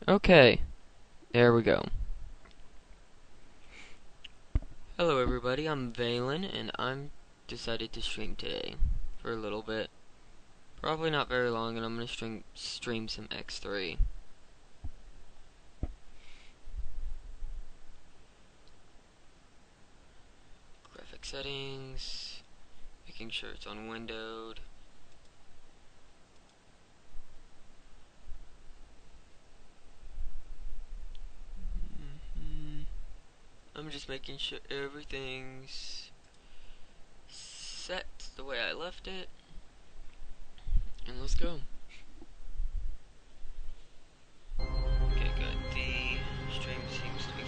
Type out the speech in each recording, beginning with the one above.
Okay, there we go. Hello everybody, I'm Valen, and I'm decided to stream today for a little bit. Probably not very long, and I'm gonna stream some X3. Graphic settings, making sure it's on windowed. I'm just making sure everything's set the way I left it. And let's go. Okay, good. The stream seems to be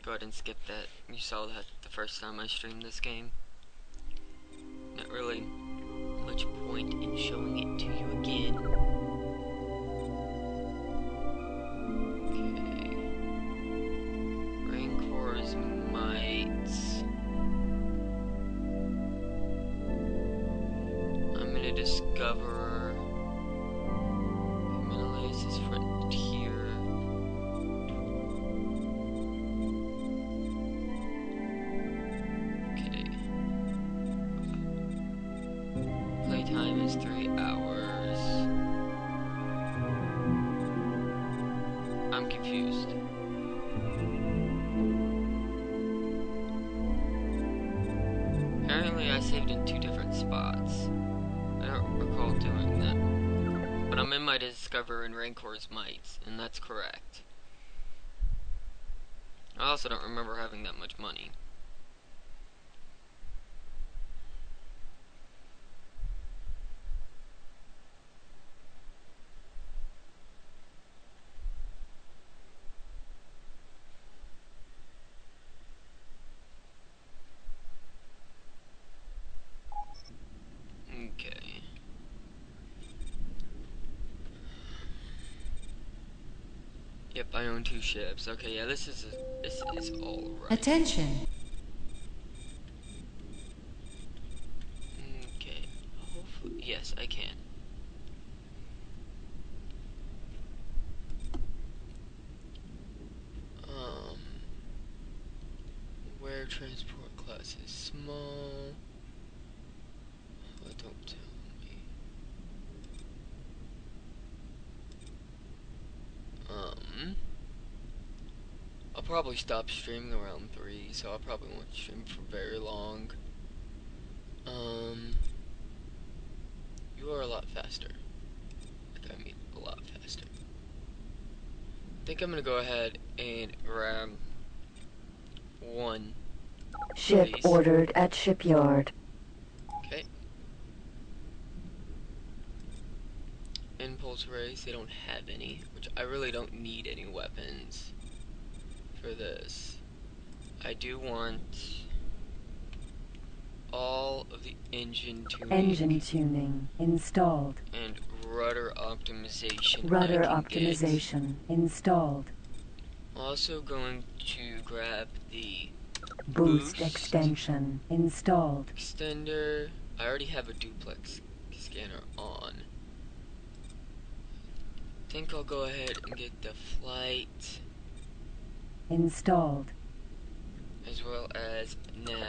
go ahead and skip that. You saw that the first time I streamed this game. Not really much point in showing it to you again. Okay. Rancor's mites. I'm gonna discover Himalayas' frontier. Okay. Playtime is 3 hours. I'm confused. Apparently I saved in 2 different spots. I don't recall doing that. But I'm in my Discover in Rancor's mites, and that's correct. I also don't remember having that much money. Okay. Yep, I own 2 ships. Okay, yeah, this is all right. Attention. Okay. Hopefully, yes, I can. Where transport class is small. Oh, don't tell me. I'll probably stop streaming around 3, so I probably won't stream for very long. You are a lot faster. Like, I mean, a lot faster. I think I'm gonna go ahead and grab 1. Ship Please. ordered at shipyard. Okay. Impulse rays, they don't have any, which I really don't need any weapons for this. I do want all of the engine tuning. Engine tuning installed. And rudder optimization. Rudder optimization installed. Also going to grab the Boost extension installed. extender. I already have a duplex scanner on. I think I'll go ahead and get the flight Installed. as well as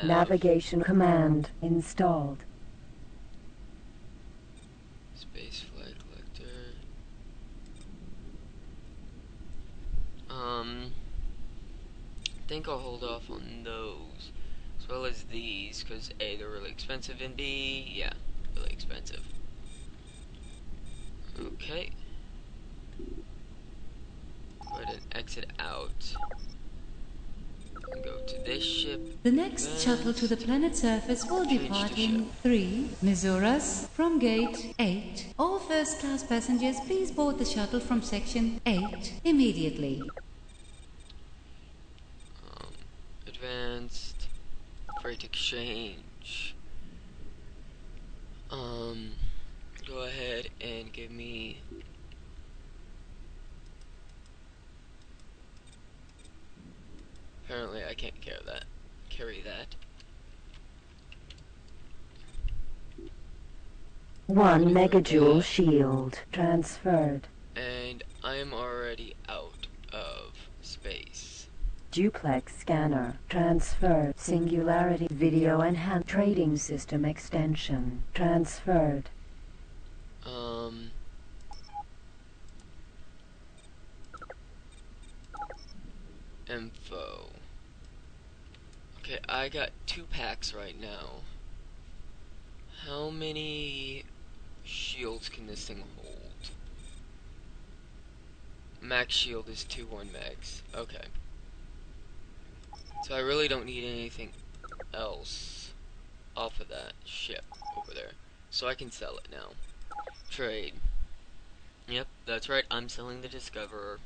Navigation command installed. Space flight collector. I think I'll hold off on those as well as these because A, they're really expensive, and B, yeah, really expensive. Okay. Go ahead and exit out. And go to this ship. The next shuttle to the planet's surface will depart in 3 Misuras from gate 8. All first-class passengers, please board the shuttle from section 8 immediately. Advanced freight exchange. Go ahead and give me apparently I can't carry that. One Getting rid of megajoule that. shield transferred. And I am already out of space. Duplex scanner transferred. Singularity video and hand trading system extension transferred. Info. Okay, I got 2 packs right now. How many shields can this thing hold? Max shield is 2 1 megs. Okay. So I really don't need anything else off of that ship over there. So I can sell it now. Trade. Yep, that's right, I'm selling the Discoverer.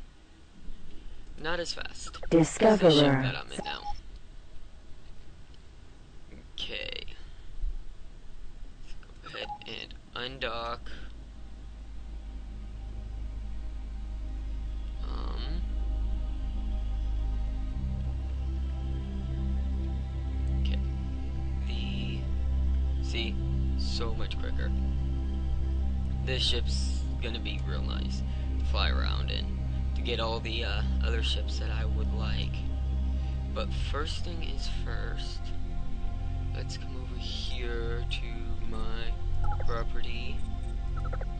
Not as fast as the ship that Discoverer. I'm in now. Okay. Let's go ahead and undock. Okay. See, so much quicker. This ship's gonna be real nice to fly around in, to get all the other ships that I would like. But first thing is first, let's come over here to my property,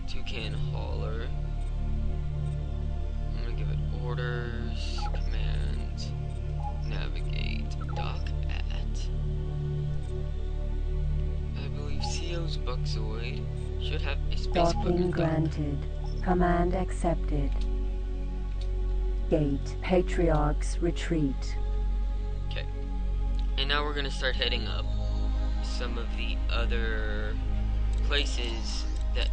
Toucan Hauler. I'm gonna give it orders, commands, navigate, dock at. I believe CO's Buxoid should have a space Docking equipment dock. granted. Command accepted. Gate. Patriarch's retreat. Okay. And now we're gonna start heading up some of the other places that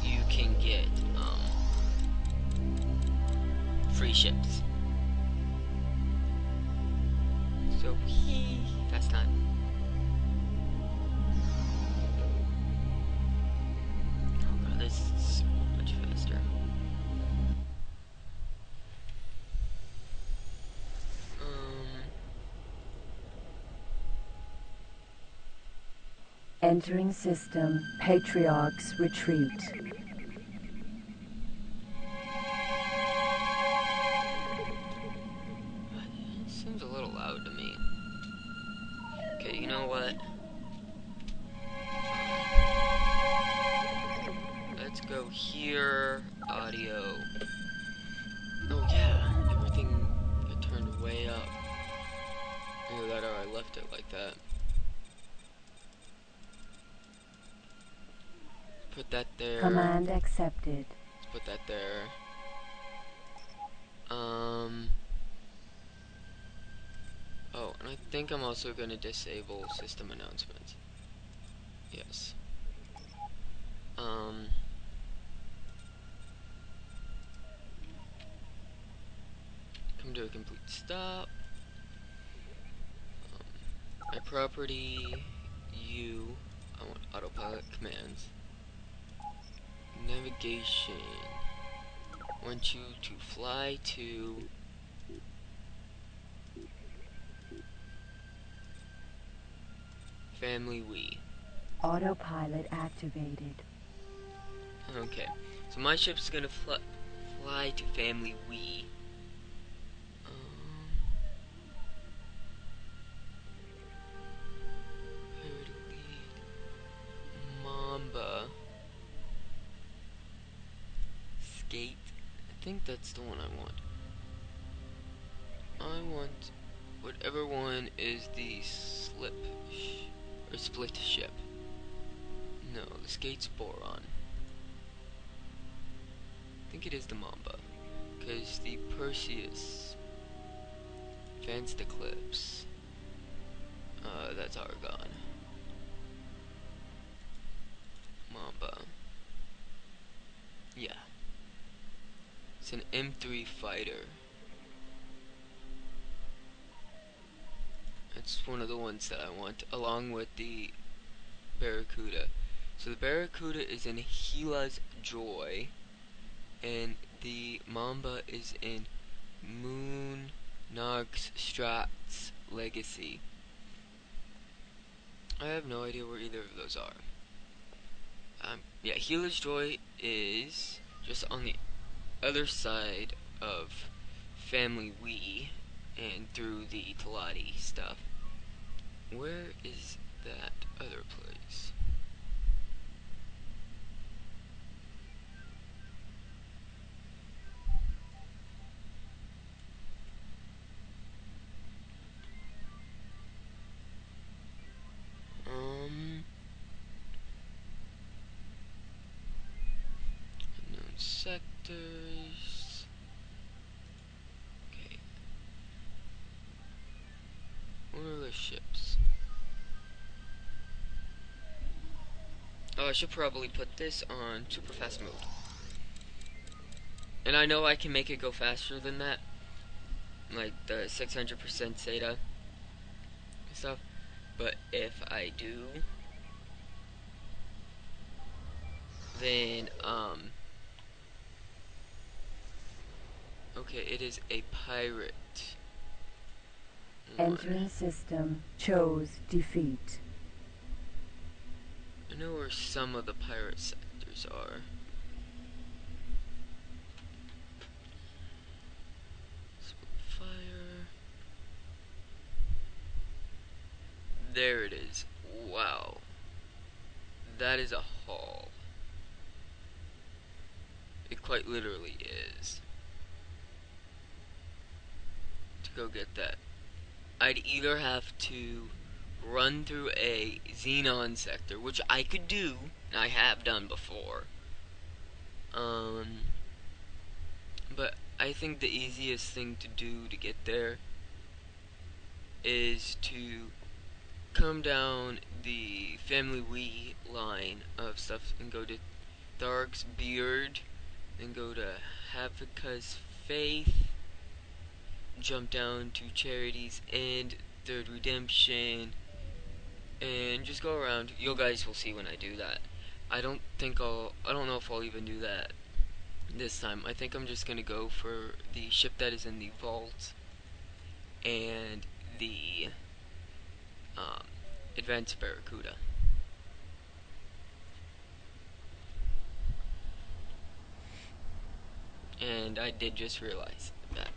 you can get free ships. So fast time. Oh god, this is so much faster. Entering system. Patriarch's retreat. Seems a little loud to me. Okay, you know what? Let's go here, audio. Oh yeah, everything got turned way up. Either that or I left it like that. Put that there. Command accepted. Let's put that there. Oh, and I think I'm also going to disable system announcements. Yes. Come to a complete stop. My property, I want autopilot commands. Navigation. I want you to fly to Family We. Autopilot activated. Okay, so my ship's gonna fly to Family We. Where to lead? Mamba. Skate. I think that's the one I want. I want whatever one is the split ship. No, the Skate's Boron. I think it is the Mamba, because the Perseus, Advanced Eclipse, that's Argon. Mamba. Yeah. It's an M3 fighter. It's one of the ones that I want, along with the Barracuda. So the Barracuda is in Gila's Joy, and the Mamba is in Moon Nog's Strat's Legacy. I have no idea where either of those are. I'm Yeah, Healer's Joy is just on the other side of Family We and through the Talati stuff. Where is that other place? Unknown sectors. Okay. What are the ships? Oh, I should probably put this on super fast mode. And I know I can make it go faster than that. Like the 600% SATA stuff. But if I do, then, okay, it is a pirate. Entering system. Chose defeat. I know where some of the pirate sectors are. Fire. There it is. Wow. That is a haul. It quite literally is. To go get that, I'd either have to run through a Xenon sector, which I could do, and I have done before. But I think the easiest thing to do to get there is to come down the Family We line of stuff and go to Tharg's Beard, then go to Havika's Faith, jump down to Charity's End, Third Redemption, and just go around. You guys will see when I do that. I don't know if I'll even do that this time. I think I'm just gonna go for the ship that is in the vault and the Advanced Barracuda. And I did just realize that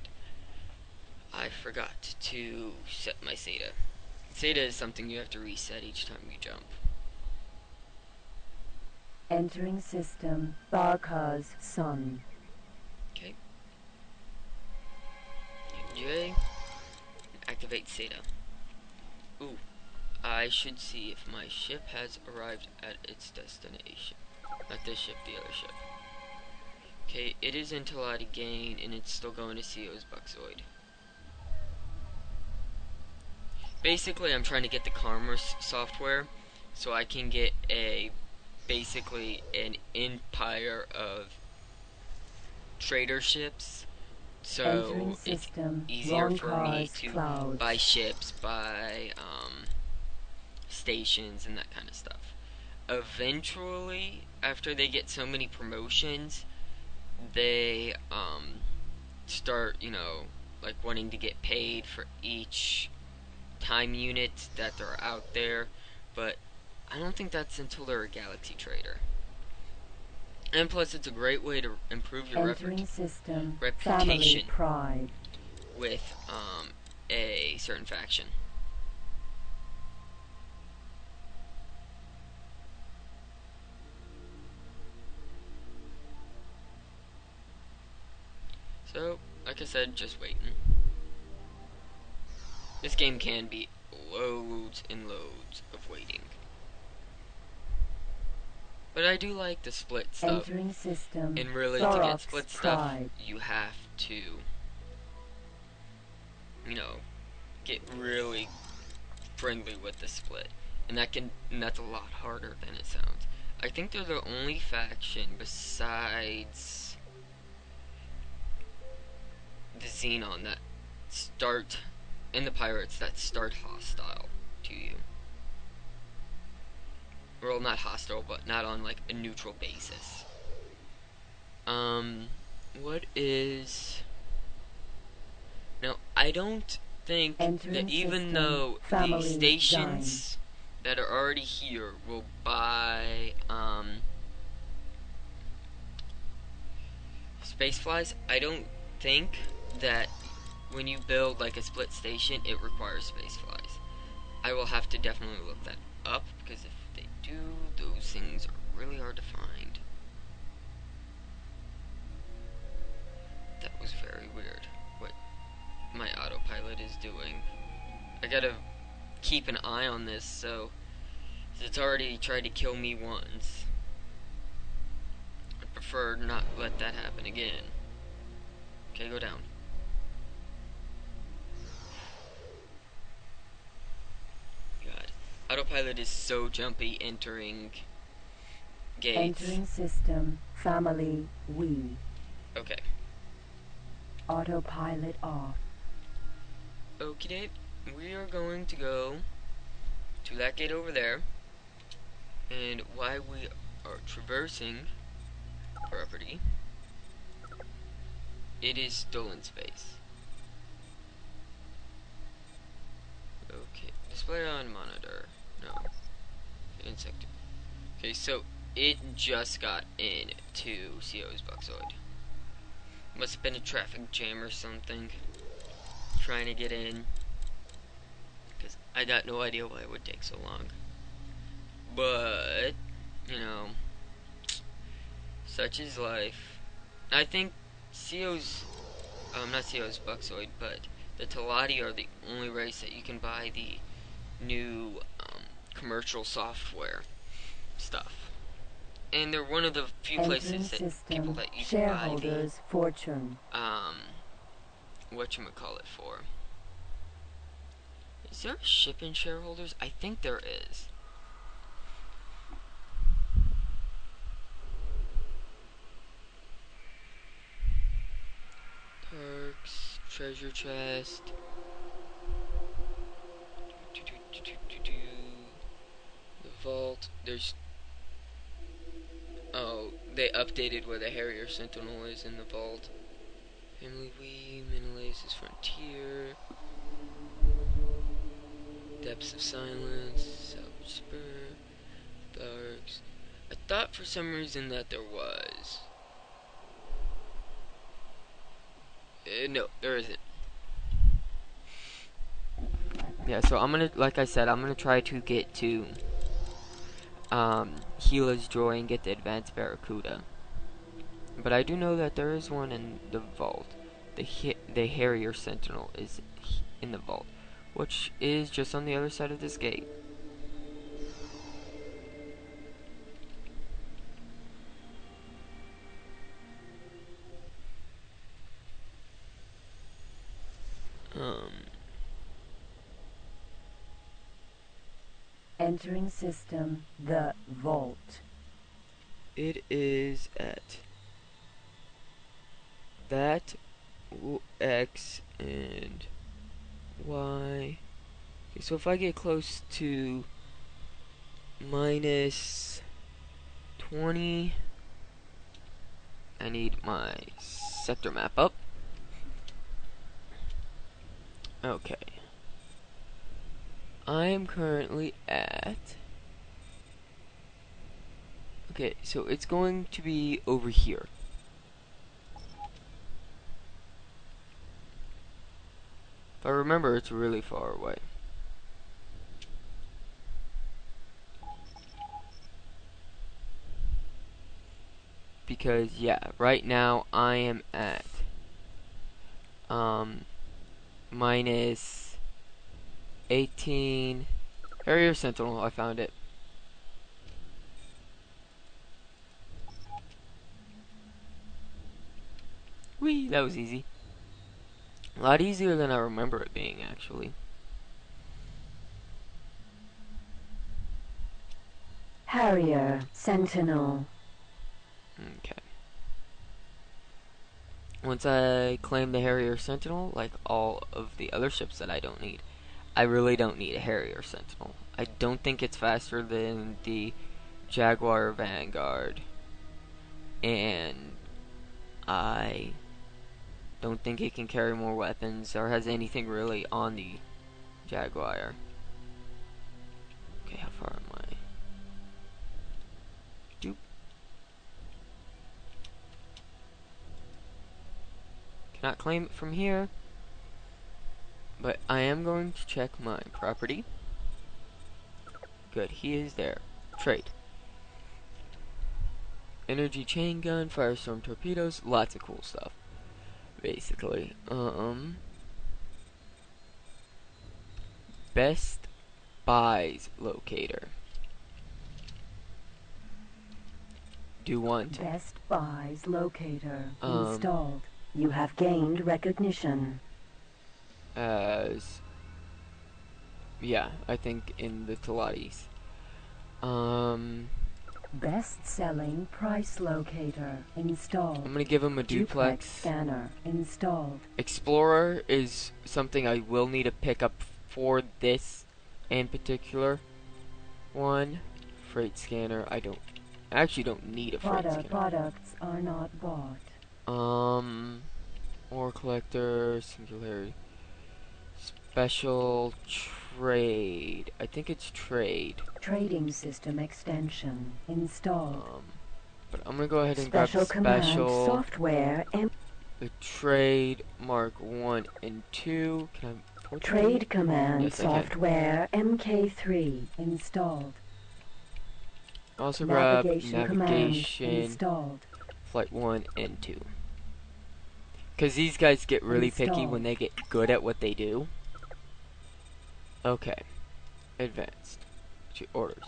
I forgot to set my SATA. SATA is something you have to reset each time you jump. Entering system. Barkha's Sun. Okay. J. Activate SATA. Ooh. I should see if my ship has arrived at its destination. Not this ship, the other ship. Okay, it is in Talati Gain, and it's still going to CO's Buxoid. Basically, I'm trying to get the commerce software, so I can get basically an empire of trader ships. So it's easier for me to buy ships, buy stations, and that kind of stuff. Eventually, after they get so many promotions, they start, like wanting to get paid for each time unit that they're out there, but I don't think that's until they're a galaxy trader. And plus, it's a great way to improve your reputation with a certain faction. So, like I said, just waiting. This game can be loads and loads of waiting. But I do like the split stuff. And really, to get split stuff, you have to, get really friendly with the split. And that's a lot harder than it sounds. I think they're the only faction besides the Xenon that start, and the pirates that start hostile to you. Well, not hostile, but not on like a neutral basis. What is... Now, I don't think that even though the stations that are already here will buy, space flies. I don't think that when you build like a split station, it requires space flies. I will have to definitely look that up, because if they do, those things are really hard to find. That was very weird what my autopilot is doing. I gotta keep an eye on this, so it's already tried to kill me once. I prefer not let that happen again. Okay, go down. God. Autopilot is so jumpy entering gates. Entering system. Family. We. Okay. Autopilot off. Okie we are going to go to that gate over there, and while we are traversing property, it is stolen space. Okay, display on monitor. No. Insect. Okay, so it just got into CO's Buxoid. Must have been a traffic jam or something. Trying to get in. Because I got no idea why it would take so long. But, you know, such is life. I think CO's, not CO's Buxoid, but the Teladi are the only race that you can buy the new commercial software stuff. And they're one of the few places that people that you can buy the fortune. whatchamacallit for. Is there a ship in shareholders? I think there is. Perks, treasure chest. The vault. There's. Oh, they updated where the Harrier Sentinel is in the vault. Family Wii, Menelaus' Frontier. Depths of Silence, Salvage Spur, Darks. I thought for some reason that there was. No, there isn't. Yeah, so I'm gonna, like I said, I'm gonna try to get to Gila's Joy and get the Advanced Barracuda. But I do know that there is one in the vault. The Harrier Sentinel is in the vault, which is just on the other side of this gate. Entering system. The vault. It is at that X and Y. Okay, so if I get close to minus 20, I need my sector map up. Okay. I am currently at... Okay, so it's going to be over here. If I remember, it's really far away. Because, yeah, right now I am at minus 18. Harrier Sentinel, I found it. Whee, that was easy. A lot easier than I remember it being, actually. Harrier Sentinel. Okay. Once I claim the Harrier Sentinel, like all of the other ships that I don't need, I really don't need a Harrier Sentinel. I don't think it's faster than the Jaguar Vanguard. And I don't think it can carry more weapons or has anything really on the Jaguar. Okay, how far am I? Doop. Cannot claim it from here. But I am going to check my property. Good, he is there. Trade. Energy chain gun, firestorm torpedoes, lots of cool stuff. Basically. Best buys locator. Do want Best Buys locator installed. You have gained recognition. as yeah, I think in the Talatis. Best-selling price locator installed. I'm gonna give him a duplex. Scanner installed. Explorer is something I will need to pick up for this in particular one. Freight scanner, I actually don't need a freight scanner. Products are not bought. Ore collector, singularity, special trade. I think it's trade. Trading system extension installed. But I'm gonna go ahead and Special grab command special software and the trade Mark 1 and 2. Can I afford trade command Yes, I can. software MK3 installed. Also grab Navigation command navigation installed. flight 1 and 2. Because these guys get really picky when they get good at what they do. Okay. Advanced. Orders.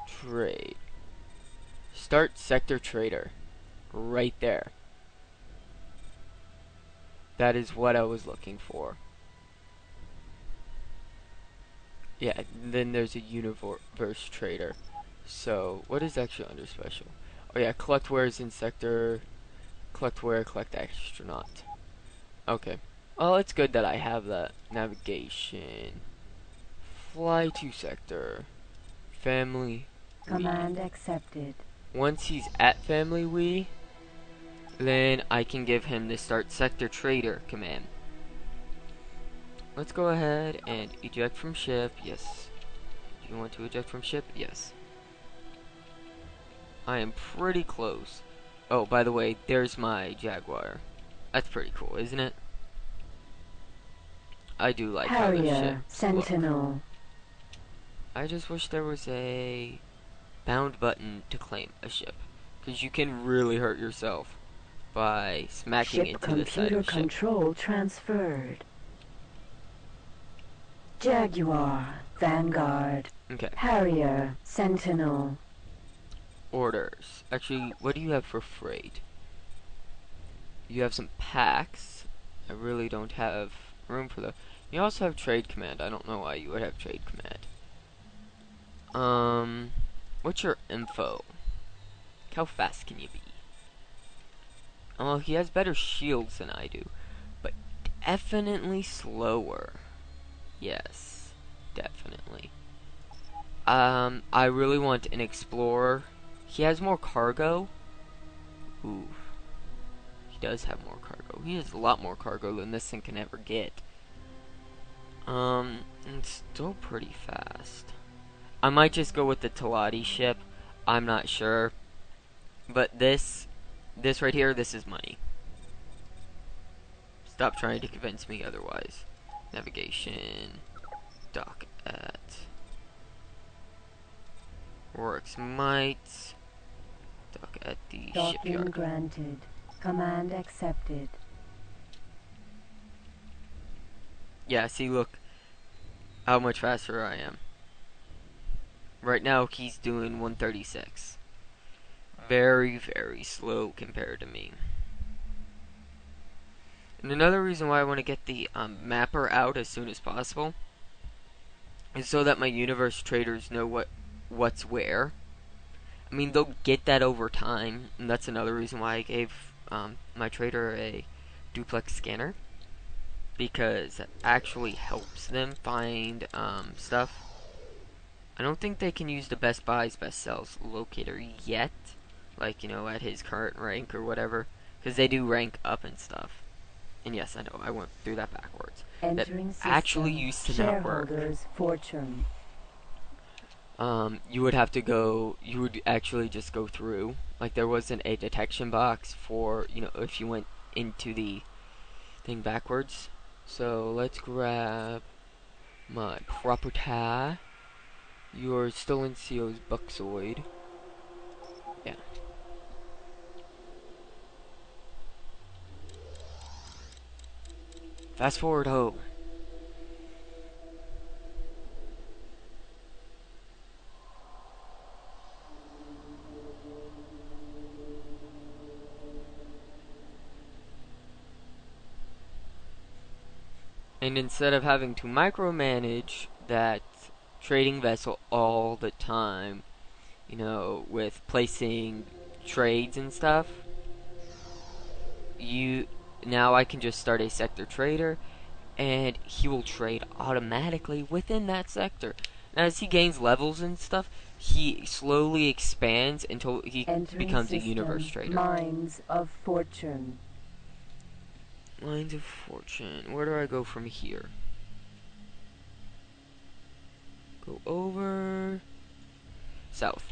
Trade. Start sector trader. Right there. That is what I was looking for. Yeah, then there's a universe trader. So, what is actually under special? Oh yeah, collect wares in sector. Collect ware, collect astronaut. Okay. Well, it's good that I have that. Navigation. Fly to sector. Family. Command accepted. Once he's at family we, then I can give him the start sector trader command. Let's go ahead and eject from ship. Yes. Do you want to eject from ship? Yes. I am pretty close. Oh, by the way, there's my Jaguar. That's pretty cool, isn't it? I do like how the Harrier ships Sentinel. look. I just wish there was a bound button to claim a ship, because you can really hurt yourself by smacking Ship into the side computer of a ship. control transferred. Jaguar Vanguard. Okay. Harrier Sentinel. Orders. Actually, what do you have for freight? You have some packs. I really don't have room for that. You also have trade command. I don't know why you would have trade command. What's your info? How fast can you be? Oh, he has better shields than I do, but definitely slower. Yes, definitely. I really want an explorer. He has more cargo. Ooh. He does have more cargo. He has a lot more cargo than this thing can ever get. It's still pretty fast. I might just go with the Talati ship. I'm not sure. But this right here, this is money. Stop trying to convince me otherwise. Navigation. Dock at. Works might. Dock at the Docking shipyard. granted. Command accepted. Yeah, see, look how much faster I am. Right now, he's doing 136. Very, very slow compared to me. And another reason why I want to get the mapper out as soon as possible is so that my universe traders know what's where. I mean, they'll get that over time, and that's another reason why I gave my trader a duplex scanner, because it actually helps them find stuff. I don't think they can use the best buys, best sells locator yet, like, you know, at his current rank or whatever, because they do rank up and stuff. And yes, I know, I went through that backwards. Entering That system. actually used to not work. Shareholders fortune. You would have to go, you would actually just go through, like there wasn't a detection box for, you know, if you went into the thing backwards. So let's grab my property. You're still in CO's Buxoid. Yeah. Fast forward home. And instead of having to micromanage that trading vessel all the time, you know, with placing trades and stuff, now I can just start a sector trader, and he will trade automatically within that sector. And as he gains levels and stuff, he slowly expands until he becomes a universe trader. Mines of Fortune. Lines of Fortune. Where do I go from here? Go over south.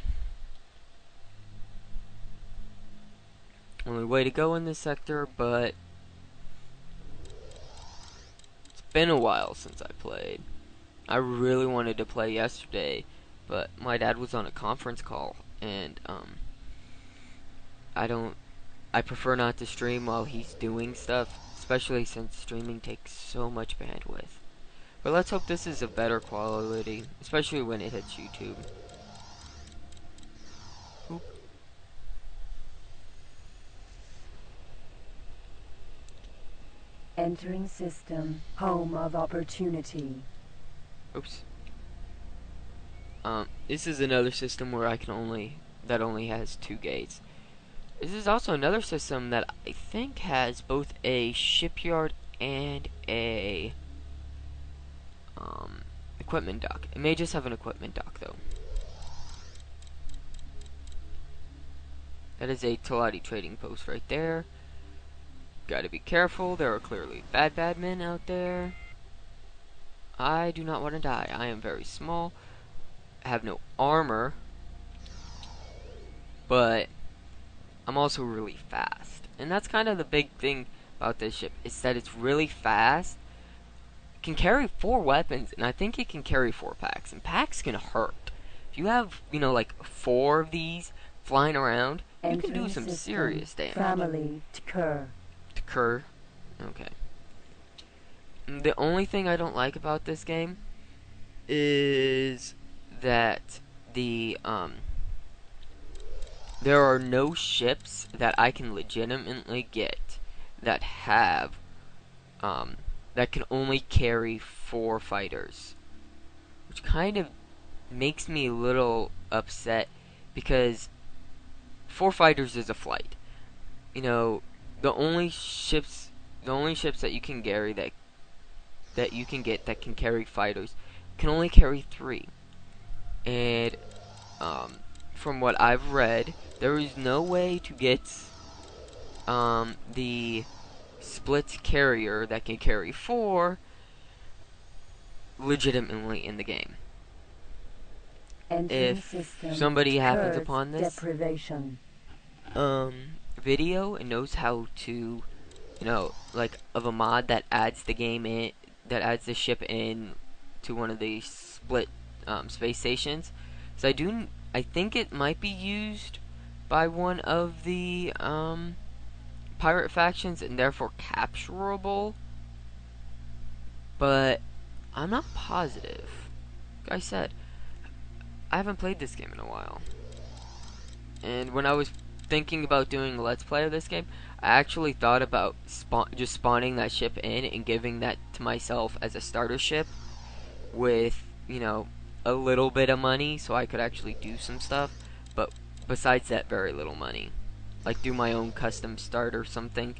Only way to go in this sector, but it's been a while since I played. I really wanted to play yesterday, but my dad was on a conference call, and I prefer not to stream while he's doing stuff, especially since streaming takes so much bandwidth. But let's hope this is a better quality, especially when it hits YouTube. Oop. Entering system. Home of opportunity. Oops. This is another system where that only has 2 gates. This is also another system that I think has both a shipyard and a equipment dock. It may just have an equipment dock though. That is a Talati trading post right there. Gotta be careful, there are clearly bad men out there. I do not want to die. I am very small. I have no armor. But I'm also really fast. And that's kind of the big thing about this ship, is that it's really fast. It can carry 4 weapons, and I think it can carry 4 packs. And packs can hurt. If you have, you know, like 4 of these flying around, you can do some serious damage. Family to Kerr. To Kerr? Okay. The only thing I don't like about this game is that there are no ships that I can legitimately get that have that can only carry 4 fighters, which kind of makes me a little upset, because 4 fighters is a flight. You know, the only ships that you can carry that you can get that can carry fighters can only carry 3. And from what I've read, there is no way to get the split carrier that can carry 4 legitimately in the game. If somebody happens upon this video and knows how to, you know, like of a mod that adds the ship in to one of the split space stations. So I think it might be used by one of the pirate factions and therefore capturable, but I'm not positive. Like I said, I haven't played this game in a while, and when I was thinking about doing a let's play of this game, I actually thought about just spawning that ship in and giving that to myself as a starter ship with, you know, a little bit of money so I could actually do some stuff, but besides that, very little money. Like do my own custom start or something.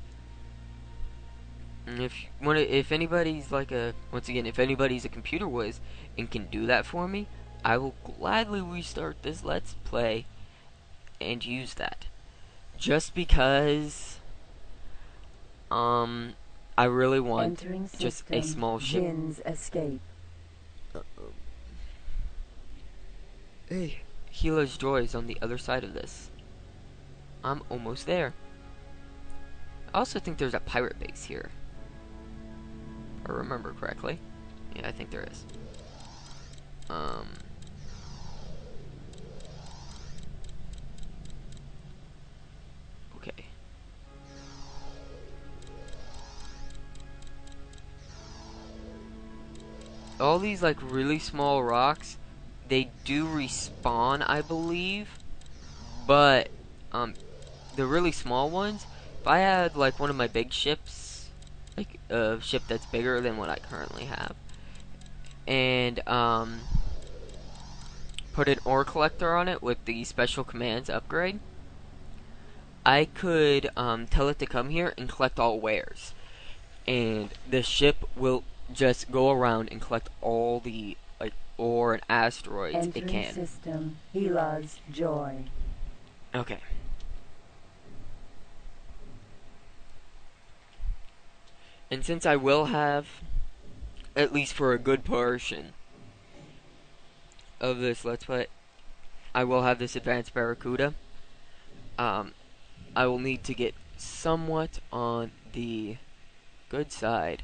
And if anybody's like if anybody's a computer whiz and can do that for me, I will gladly restart this let's play and use that. Just because I really want just a small ship. Escape. Hey, Healer's Joy is on the other side of this. I'm almost there. I also think there's a pirate base here. If I remember correctly. Yeah, I think there is. Okay. All these like really small rocks, they do respawn, I believe, but the really small ones, if I had like one of my big ships, like a ship that's bigger than what I currently have, and put an ore collector on it with the special commands upgrade, I could tell it to come here and collect all wares, and the ship will just go around and collect all the like ore and asteroids it Entering can. system. Hila's Joy. Okay. And since I will have, at least for a good portion of this Let's Play, I will have this advanced Barracuda. I will need to get somewhat on the good side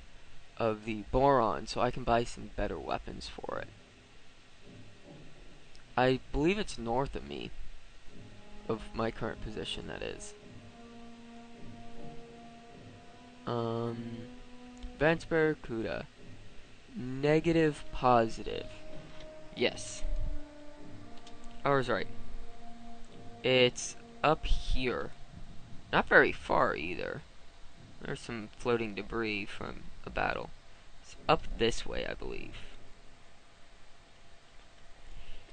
of the boron so I can buy some better weapons for it. I believe it's north of me, of my current position, that is. Advanced Barracuda. Negative, positive. Yes. I was right. It's up here. Not very far either. There's some floating debris from a battle. It's up this way, I believe.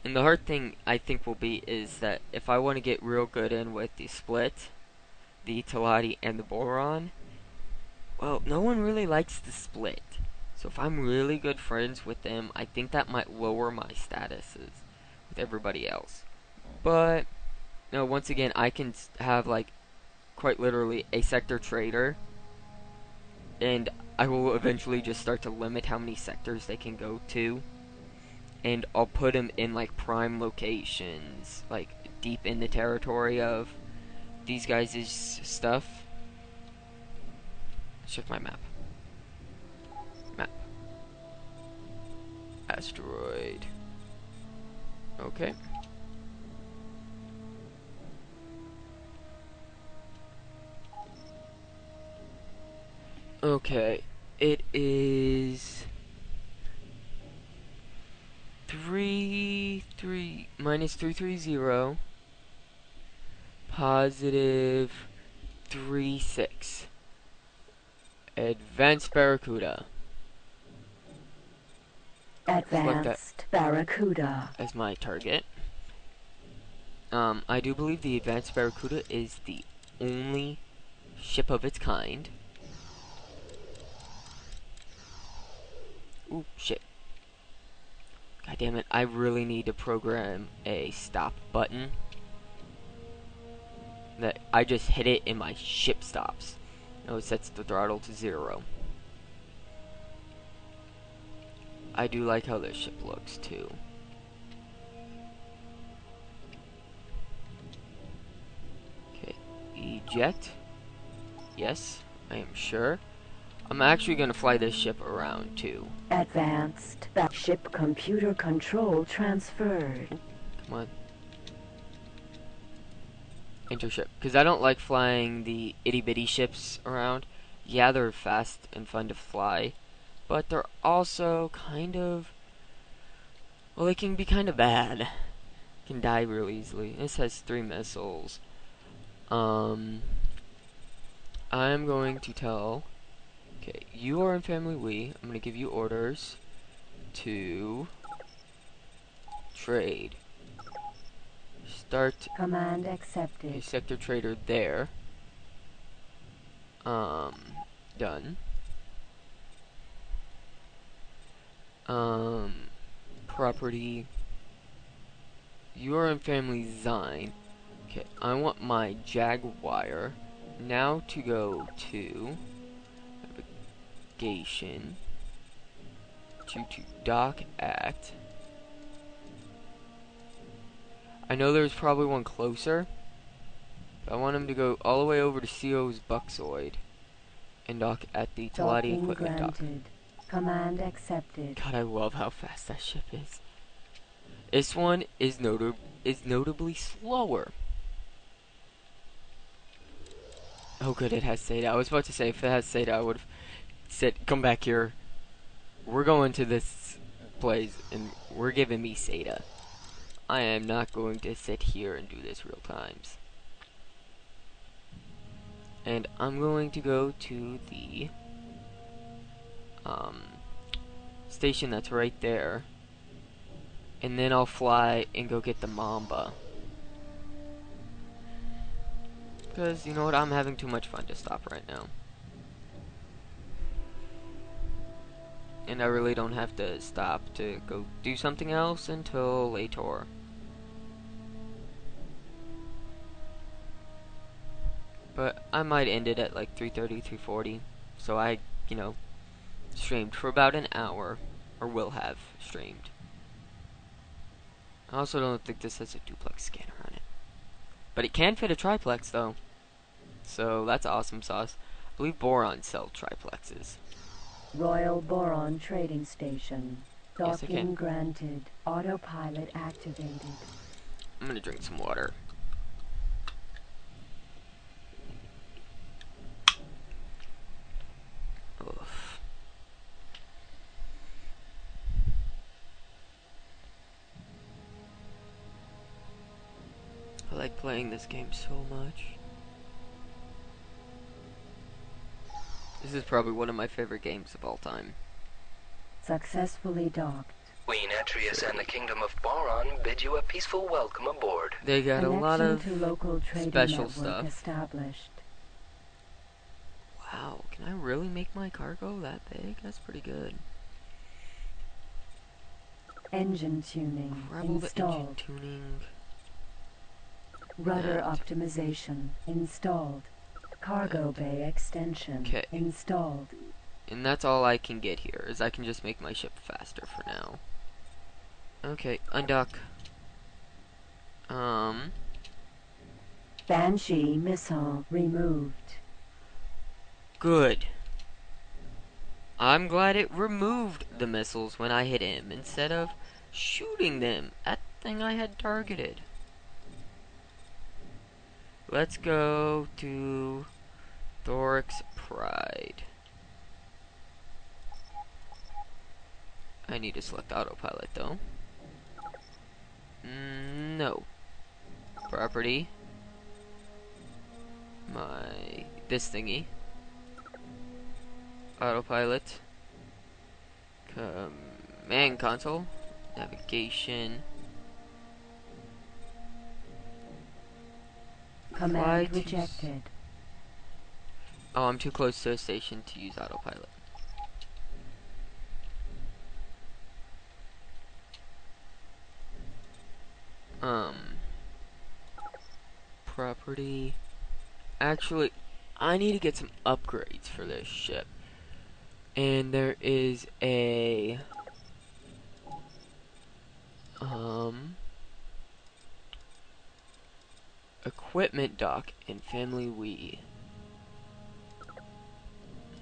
And the hard thing, I think, will be is that if I want to get real good in with the split, the Talati, and the boron, well, no one really likes the split. So if I'm really good friends with them, I think that might lower my statuses with everybody else. But, no, once again, I can have, like, quite literally a sector trader, and I will eventually just start to limit how many sectors they can go to, and I'll put them in like prime locations, like deep in the territory of these guys' stuff. Shift my map. Asteroid. Okay. Okay, it is minus 330 positive 36. Advanced Barracuda. Advanced Barracuda as my target. I do believe the Advanced Barracuda is the only ship of its kind. Ooh, shit. God damn it, I really need to program a stop button. That I just hit it and my ship stops. No, it sets the throttle to 0. I do like how this ship looks too. Okay, eject. Yes, I am sure. I'm actually gonna fly this ship around too. Advanced ship computer control transferred. Come on. Intership. Because I don't like flying the itty bitty ships around. Yeah, they're fast and fun to fly, but they're also kind of, well, they can be kind of bad. Can die real easily. This has 3 missiles. I'm going to tell, okay, you are in family we. I'm going to give you orders to trade. Start Command accepted. a sector trader there. Done. Property. You are in family Zine. Okay, I want my Jaguar now to go to navigation to dock at. I know there's probably one closer, I want him to go all the way over to CO's Buxoid and dock at the Talati Docking equipment dock. granted. Command accepted. God, I love how fast that ship is. This one is notably slower. Oh good, it has Seda. I was about to say, if it has Seda, I would have said, come back here. We're going to this place, and we're giving me Seda. I am not going to sit here and do this real times. And I'm going to go to the station that's right there. And then I'll fly and go get the Mamba. Because, you know what, I'm having too much fun to stop right now. And I really don't have to stop to go do something else until later. But I might end it at like 3:30, 3:40. So I, you know, streamed for about an hour. Or will have streamed. I also don't think this has a duplex scanner on it. But it can fit a triplex though. So that's awesome sauce. I believe Boron sell triplexes. Royal Boron Trading Station. Yes, I can. Docking granted. Autopilot activated. I'm gonna drink some water. Ugh. I like playing this game so much. This is probably one of my favorite games of all time. Successfully docked. Queen Atreus and the Kingdom of Boron bid you a peaceful welcome aboard. They got a lot of Connection to local trading special network stuff. established. Wow, can I really make my cargo that big? That's pretty good. Engine tuning Gravel the engine installed. tuning. Rudder that. optimization installed. Cargo bay extension 'Kay. installed. And that's all I can get here, is I can just make my ship faster for now. Okay, undock. Banshee missile removed. Good. I'm glad it removed the missiles when I hit him, instead of shooting them at the thing I had targeted. Let's go to Thoric's Pride. I need to select autopilot though. No. Property. This thingy. Autopilot. Command console. Navigation. Command Fly to rejected. Oh, I'm too close to a station to use autopilot. Property. Actually, I need to get some upgrades for this ship. And there is a equipment dock in Family Wee.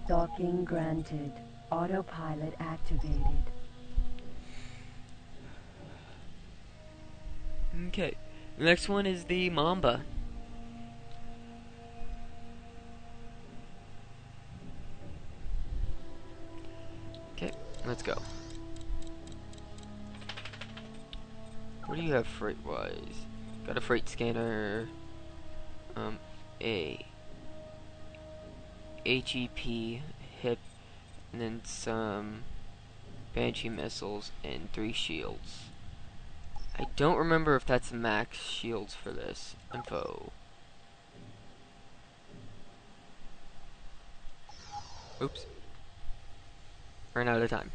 Docking granted. Autopilot activated. Okay. The next one is the Mamba. Okay, let's go. What do you have freight-wise? Got a freight scanner. A HEP hip, and then some Banshee missiles and 3 shields. I don't remember if that's max shields for this info. Oops. Ran out of time.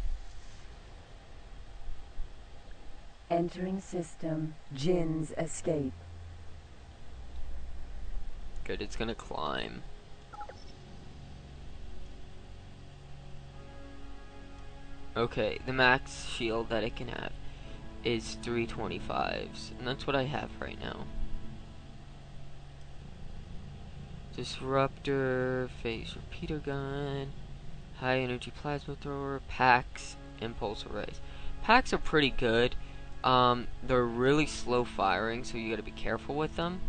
Entering system. Jin's escape. Good, it's gonna climb. Okay, the max shield that it can have is 325s, and that's what I have right now. Disruptor, phase repeater gun, high energy plasma thrower, packs, impulse arrays. Packs are pretty good. They're really slow firing, so you gotta be careful with them.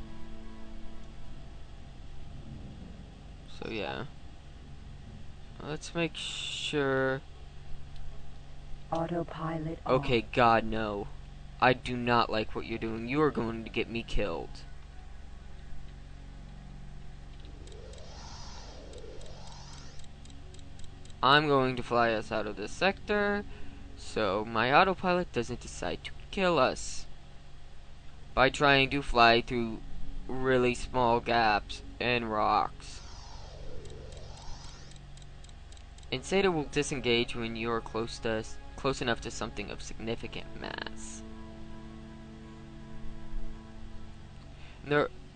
So yeah. Let's make sure. Autopilot off. Okay, God, no. I do not like what you're doing. You are going to get me killed. I'm going to fly us out of this sector, so my autopilot doesn't decide to kill us by trying to fly through really small gaps and rocks. Instead, it will disengage when you are close enough to something of significant mass.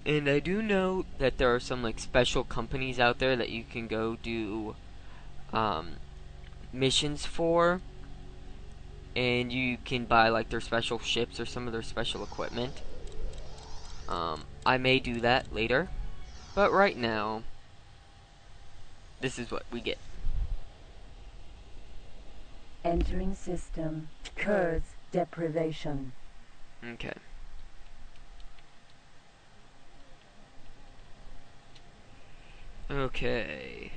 And I do know that there are some like special companies out there that you can go do missions for, and you can buy like their special ships or some of their special equipment. I may do that later, but right now, this is what we get. Entering system. Curse deprivation. Okay. Okay.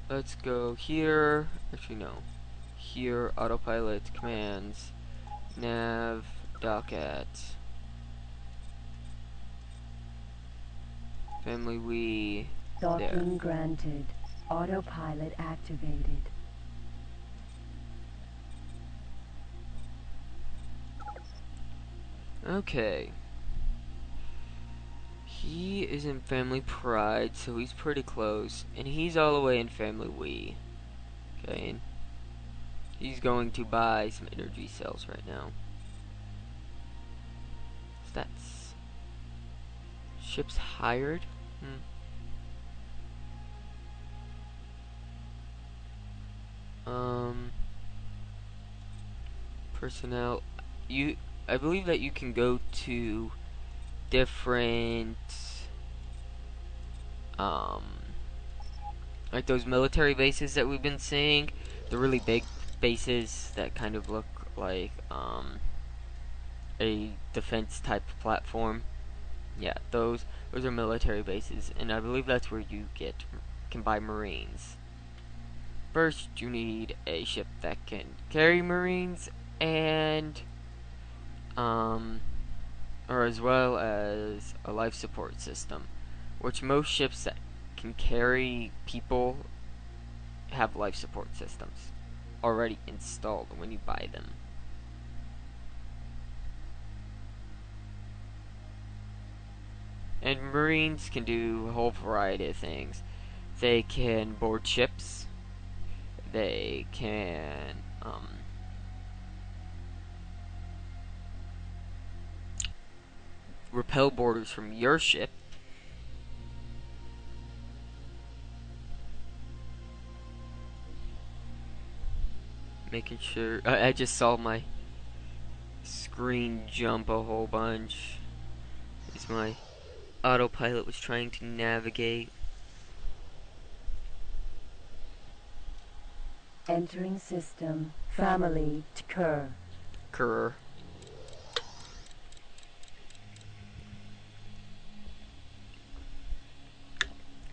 Let's go here. Actually, no. Here, autopilot, commands, nav, dock at, family we, there. Docking granted. Autopilot activated. Okay. He is in family pride, so he's pretty close. And he's all the way in family we. Okay. And he's going to buy some energy cells right now. Stats. Ships hired? Personnel. I believe that you can go to different like those military bases that we've been seeing, the really big bases that kind of look like a defense type platform. Yeah, those are military bases, and I believe that's where you can buy Marines. First, you need a ship that can carry Marines, and or as well as a life support system, which most ships that can carry people have life support systems already installed when you buy them. And Marines can do a whole variety of things. They can board ships. They can repel boarders from your ship. Making sure I just saw my screen jump a whole bunch as my autopilot was trying to navigate. Entering system. Family to Kerr.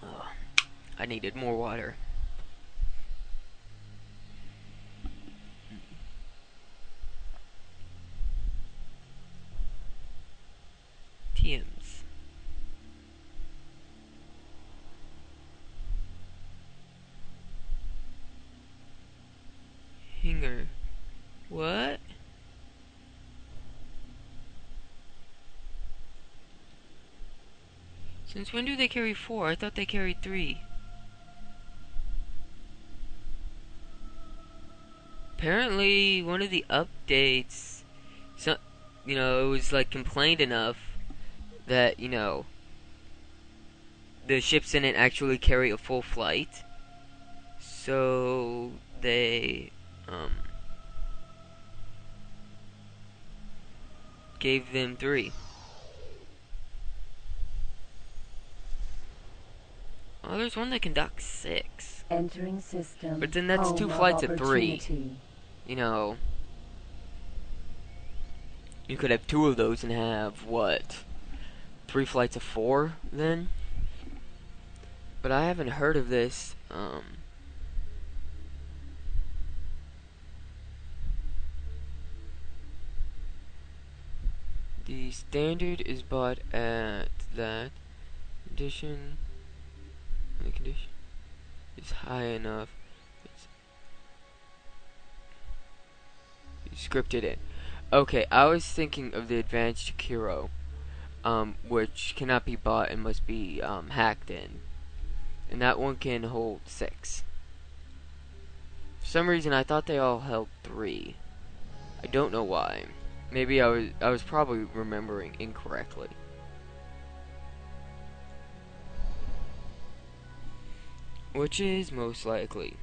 Oh, I needed more water. TMs. Hanger. What? Since when do they carry 4? I thought they carried 3. Apparently, one of the updates, it was like complained enough that, the ships didn't actually carry a full flight. So they gave them 3. Oh, there's one that can dock 6. Entering system. But then that's Home 2 of flights of 3. opportunity. You know, you could have 2 of those and have, what, 3 flights of 4 then? But I haven't heard of this. The standard is bought at that condition. The condition is high enough. It's scripted in. Okay, I was thinking of the advanced Kiro, which cannot be bought and must be hacked in. And that one can hold 6. For some reason, I thought they all held 3. I don't know why. Maybe I was probably remembering incorrectly. Which is most likely.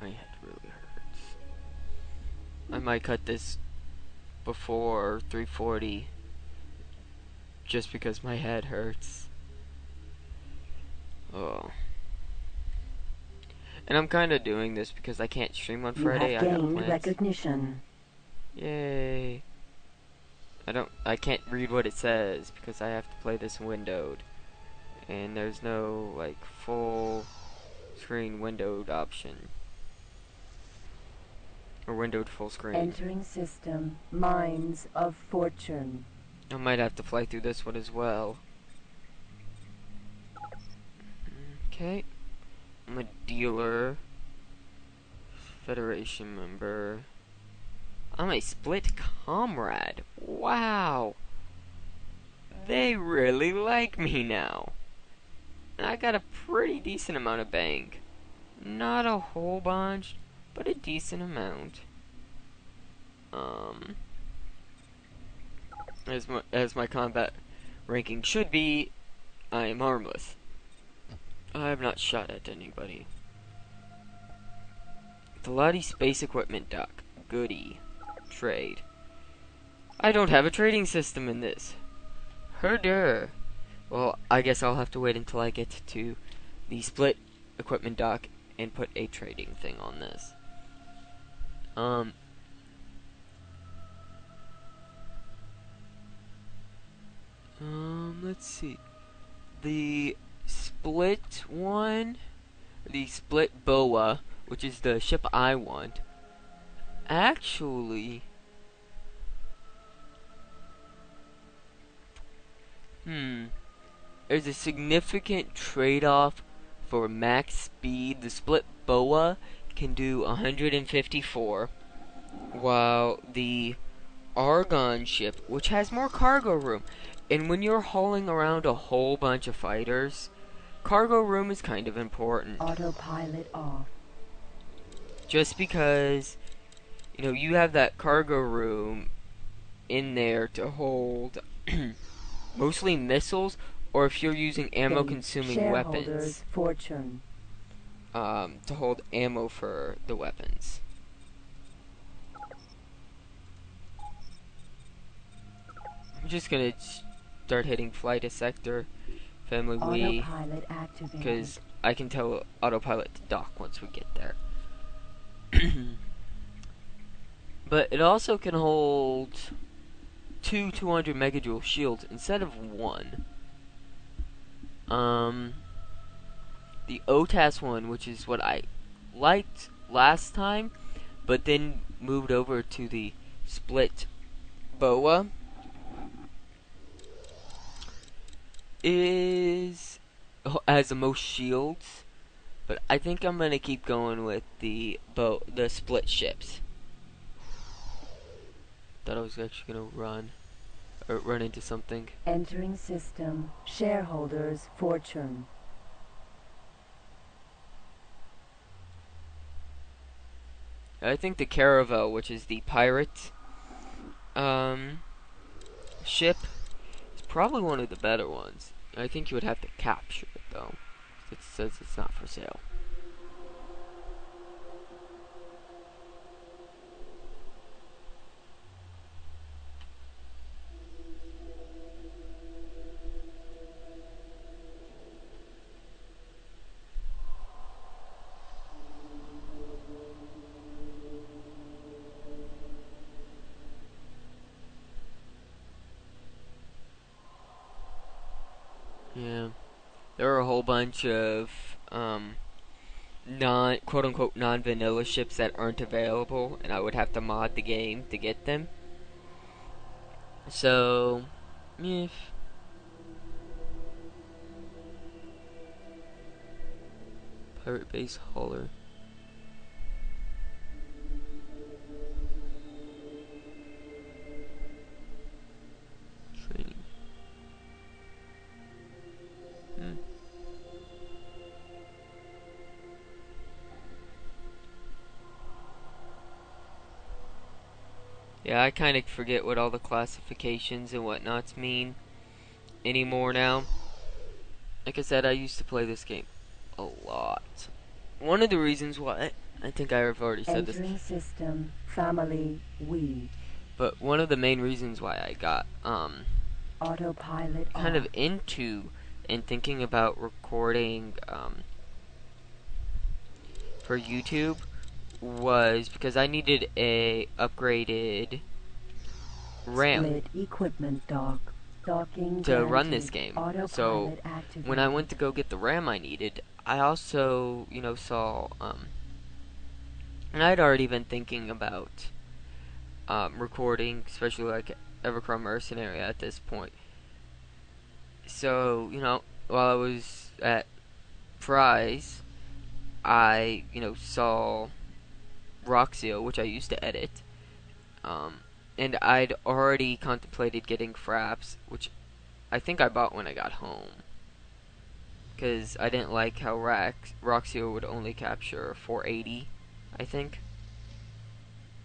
My head really hurts. I might cut this before 3:40 just because my head hurts. Oh. And I'm kind of doing this because I can't stream on Friday. You have I got gained plans. recognition. Yay. I can't read what it says because I have to play this windowed. And there's no like full screen windowed option. Or windowed full screen. Entering system. Mines of fortune. I might have to fly through this one as well. Okay. I'm a dealer. Federation member. I'm a split comrade. Wow. They really like me now. And I got a pretty decent amount of bank. Not a whole bunch, but a decent amount. As my combat ranking should be, I am harmless. I have not shot at anybody. The Lottie Space Equipment Dock. Goody. Trade. I don't have a trading system in this. Herder. Well, I guess I'll have to wait until I get to the split equipment dock and put a trading thing on this. Let's see. The split one, the split boa, which is the ship I want, actually, there's a significant trade-off for max speed. The split boa can do 154, while the Argon ship, which has more cargo room, and when you're hauling around a whole bunch of fighters, cargo room is kind of important. Autopilot off. Just because, you know, you have that cargo room in there to hold mostly missiles, or if you're using ammo-consuming weapons, fortune. to hold ammo for the weapons. I'm just gonna start hitting flight sector, family we, Autopilot activated. because I can tell autopilot to dock once we get there. But it also can hold 2 200 megajoule shields instead of 1. The OTAS one, which is what I liked last time, but then moved over to the split boa, has the most shields, but I think I'm gonna keep going with the split ships. Thought I was actually gonna run into something. Entering system. Shareholders fortune. I think the Caravel, which is the pirate ship, is probably one of the better ones. I think you would have to capture it though. It says it's not for sale. Yeah. There are a whole bunch of non quote unquote non-vanilla ships that aren't available, and I would have to mod the game to get them. So, if pirate base hauler. Training. Yeah, I kind of forget what all the classifications and whatnots mean anymore now. Like I said, I used to play this game a lot. One of the reasons why, I think I have already said this. Entering system, family, we. But one of the main reasons why I got, Autopilot kind of off. into and thinking about recording, for YouTube was because I needed a upgraded RAM Split equipment dock. Docking to run granted. this game. Autopilot So activated. when I went to go get the RAM I needed, I also, saw, and I'd already been thinking about recording, especially like Evercrow Mercenary at this point. So, while I was at Fry's, I, saw Roxio, which I used to edit, and I'd already contemplated getting Fraps, which I think I bought when I got home, because I didn't like how Roxio would only capture 480, I think.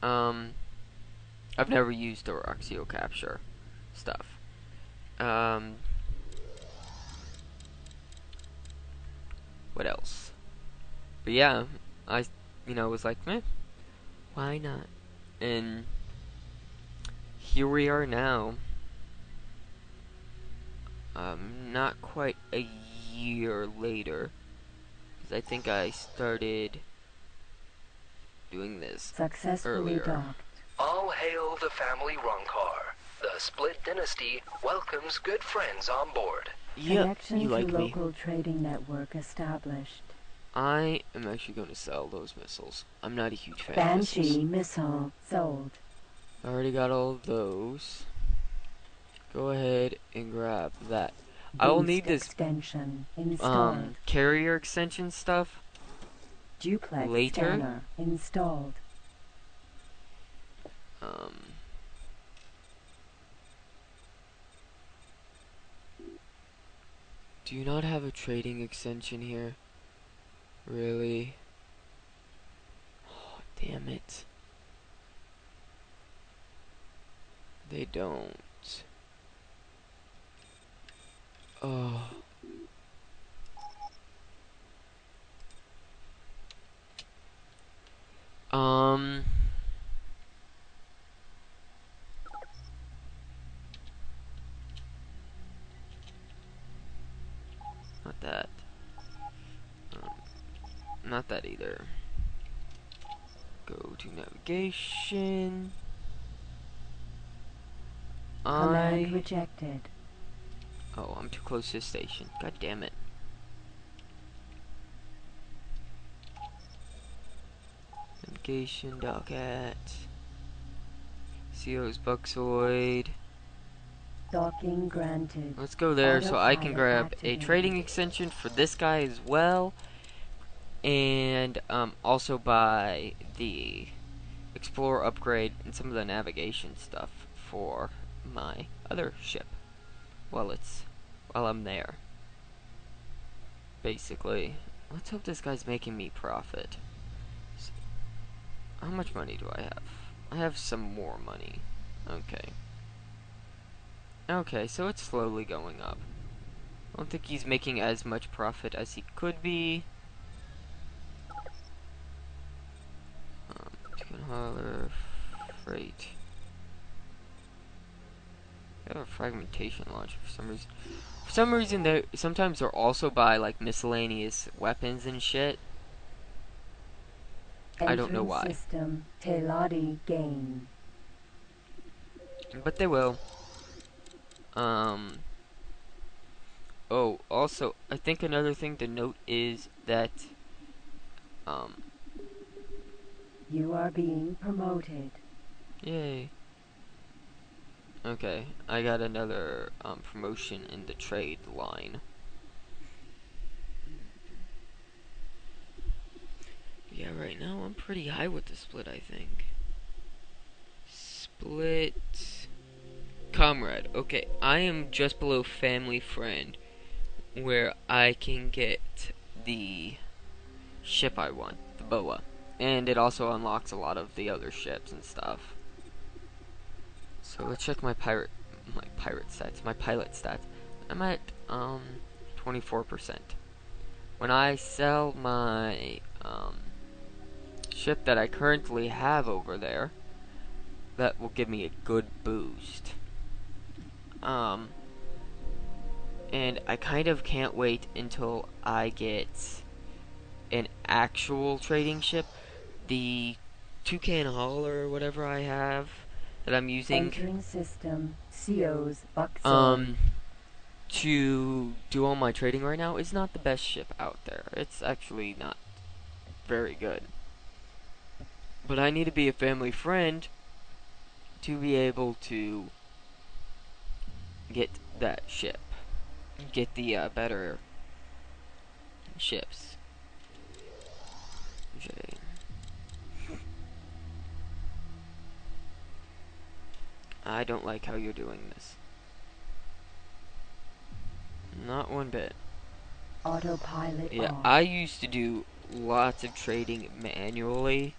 I've never used the Roxio capture stuff. What else? But yeah, I, was like, why not? And here we are now. Not quite a year later, because I think I started doing this Successfully earlier. docked. All hail the family Ronkar. The Split Dynasty welcomes good friends on board. Yep, Connection you like to me. local trading network established. I am actually going to sell those missiles. I'm not a huge fan of Banshee missiles. missile sold. I already got all of those. Go ahead and grab that. I will need this extension installed. carrier extension stuff Duplex later. scanner installed. Do you not have a trading extension here? Really? Oh, damn it. They don't. Oh. Not that. Not that either. Go to navigation. Command rejected. Oh, I'm too close to the station. God damn it. Navigation, dock at CO's Buxoid. Docking granted. Let's go there so I can Autopilot grab a activated. trading extension for this guy as well. And also buy the Explorer upgrade and some of the navigation stuff for my other ship while I'm there. Basically, let's hope this guy's making me profit. How much money do I have? I have some more money. Okay. Okay, so it's slowly going up. I don't think he's making as much profit as he could be. Chicken hauler, freight. I have a fragmentation launcher for some reason. For some reason, they sometimes they're also buy like miscellaneous weapons and shit. I don't know why. System Teladi gain. But they will. Oh, also, I think another thing to note is that, You are being promoted. yay. Okay, I got another promotion in the trade line. Yeah, right now I'm pretty high with the split, I think. Split comrade. Okay, I am just below family friend, where I can get the ship I want, the boa. And it also unlocks a lot of the other ships and stuff. So let's check my pilot stats, my pilot stats. I'm at 24%. When I sell my ship that I currently have over there, that will give me a good boost. And I kind of can't wait until I get an actual trading ship. The Toucan Hauler or whatever I have that I'm using. Entering system. CO's Buxom. To do all my trading right now is not the best ship out there. It's actually not very good. But I need to be a family friend to be able to get that ship. Get the better ships. J. I don't like how you're doing this. Not one bit. Autopilot Yeah, on. I used to do lots of trading manually,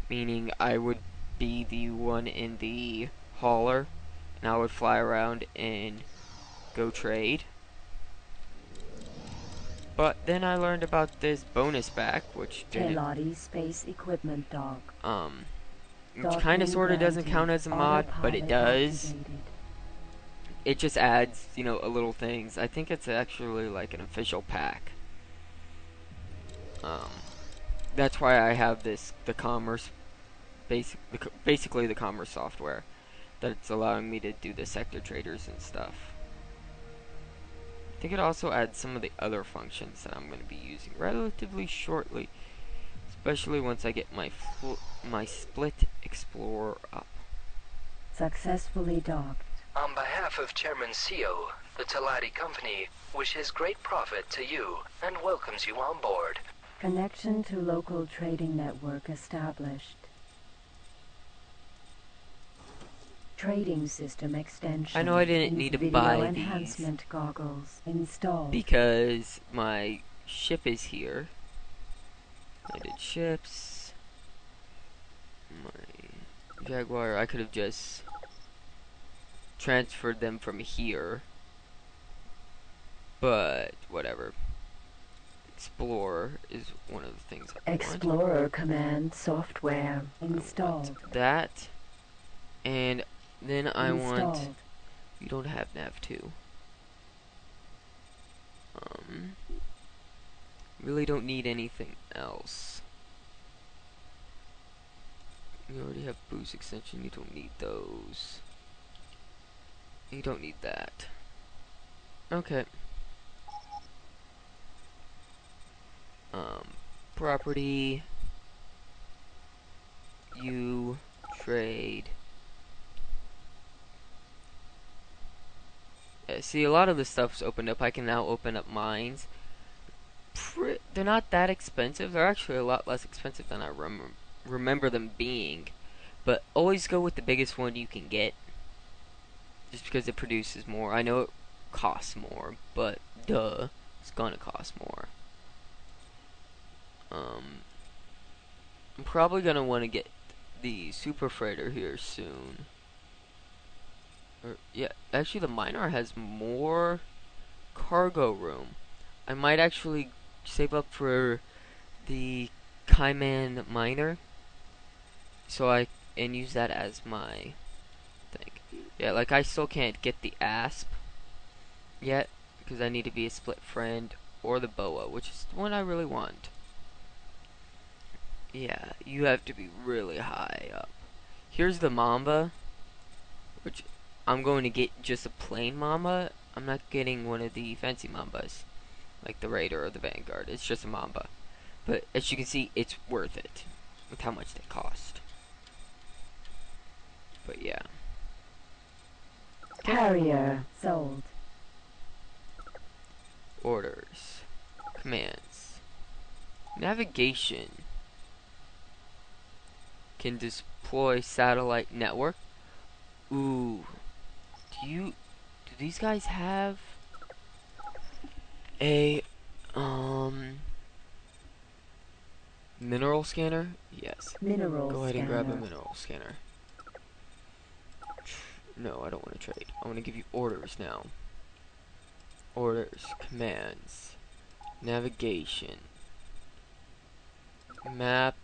meaning I would be the one in the hauler, and I would fly around and go trade. But then I learned about this bonus pack, which didn't, Teladi Space Equipment Dog. which kind of sort of doesn't count as a mod, but it does. It just adds, you know, a little things. I think it's actually like an official pack. That's why I have this, the commerce, basically the commerce software, that's allowing me to do the sector traders and stuff. I think it also adds some of the other functions that I'm going to be using relatively shortly, especially once I get my split explorer up. Successfully docked. On behalf of Chairman CO, the Teladi Company wishes great profit to you and welcomes you on board. Connection to local trading network established. Trading system extension. I know I didn't need to Video buy enhancement goggles installed. because my ship is here. I did ships. My Jaguar, I could have just transferred them from here. But whatever. Explorer is one of the things I want. Explorer command software installed. That. And then I want. Installed. You don't have nav 2. Really don't need anything else. You already have boost extension. You don't need those. You don't need that. Okay. Property. You trade. Yeah, see, a lot of the stuff's opened up. I can now open up mines. They're not that expensive. They're actually a lot less expensive than I remember them being. But always go with the biggest one you can get. Just because it produces more. I know it costs more, but duh, it's gonna cost more. I'm probably gonna want to get the super freighter here soon. Or, yeah, actually the miner has more cargo room. I might actually save up for the Kaiman miner, and use that as my thing. Yeah, like I still can't get the asp yet because I need to be a split friend or the boa, which is the one I really want. Yeah, you have to be really high up. Here's the mamba, which I'm going to get just a plain mamba. I'm not getting one of the fancy mambas. like the Raider or the Vanguard. It's just a Mamba. But as you can see, it's worth it with how much they cost. But yeah. Carrier sold. Orders. Commands. Navigation. Can deploy satellite network. Ooh. Do these guys have a mineral scanner? Yes. Mineral Go ahead and scanner. grab a mineral scanner. No, I don't want to trade. I want to give you orders now. Orders, commands, navigation, map.